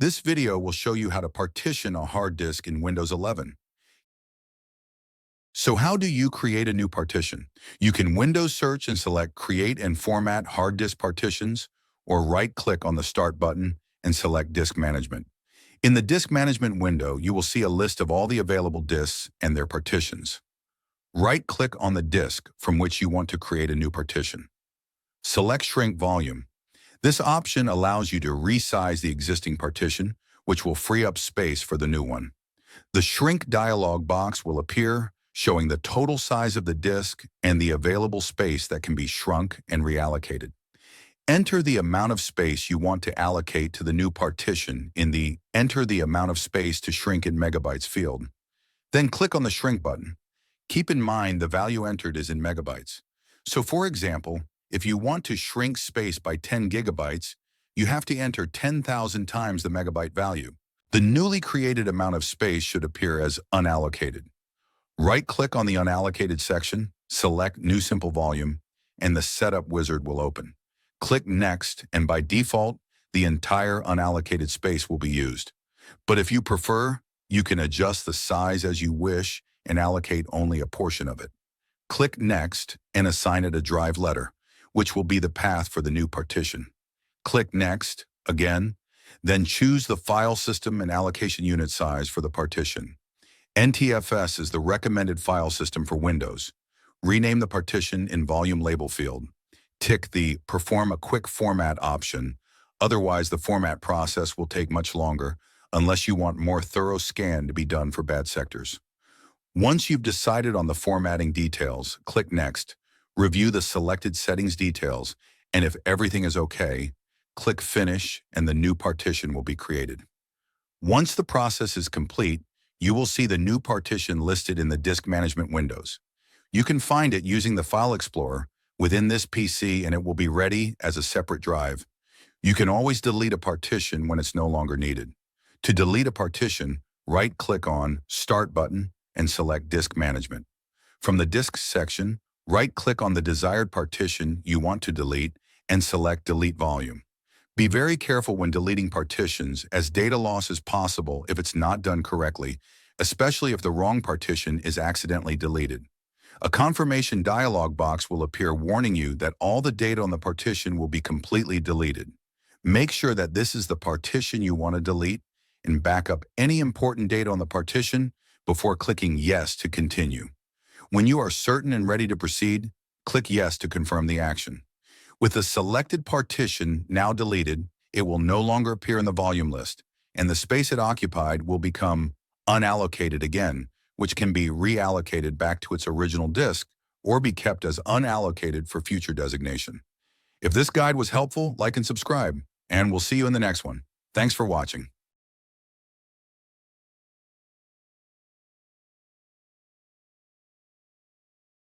This video will show you how to partition a hard disk in Windows 11. So how do you create a new partition? You can Windows search and select Create and Format Hard Disk Partitions, or right-click on the Start button and select Disk Management. In the Disk Management window, you will see a list of all the available disks and their partitions. Right-click on the disk from which you want to create a new partition. Select Shrink Volume. This option allows you to resize the existing partition, which will free up space for the new one. The Shrink dialog box will appear, showing the total size of the disk and the available space that can be shrunk and reallocated. Enter the amount of space you want to allocate to the new partition in the Enter the amount of space to shrink in megabytes field. Then click on the Shrink button. Keep in mind the value entered is in megabytes. So for example, if you want to shrink space by 10 gigabytes, you have to enter 10,000 times the megabyte value. The newly created amount of space should appear as unallocated. Right-click on the unallocated section, select New Simple Volume, and the Setup wizard will open. Click Next, and by default, the entire unallocated space will be used. But if you prefer, you can adjust the size as you wish and allocate only a portion of it. Click Next and assign it a drive letter, which will be the path for the new partition. Click Next again, then choose the file system and allocation unit size for the partition. NTFS is the recommended file system for Windows. Rename the partition in Volume Label field. Tick the Perform a Quick Format option, otherwise the format process will take much longer unless you want more thorough scan to be done for bad sectors. Once you've decided on the formatting details, click Next, review the selected settings details, and if everything is okay, click Finish and the new partition will be created. Once the process is complete, you will see the new partition listed in the Disk Management windows. You can find it using the File Explorer within this PC and it will be ready as a separate drive. You can always delete a partition when it's no longer needed. To delete a partition, right-click on Start button and select Disk Management. From the Disks section, right-click on the desired partition you want to delete and select Delete Volume. Be very careful when deleting partitions, as data loss is possible if it's not done correctly, especially if the wrong partition is accidentally deleted. A confirmation dialog box will appear warning you that all the data on the partition will be completely deleted. Make sure that this is the partition you want to delete and back up any important data on the partition before clicking Yes to continue. When you are certain and ready to proceed, click Yes to confirm the action. With the selected partition now deleted, it will no longer appear in the volume list, and the space it occupied will become unallocated again, which can be reallocated back to its original disk or be kept as unallocated for future designation. If this guide was helpful, like and subscribe, and we'll see you in the next one. Thanks for watching.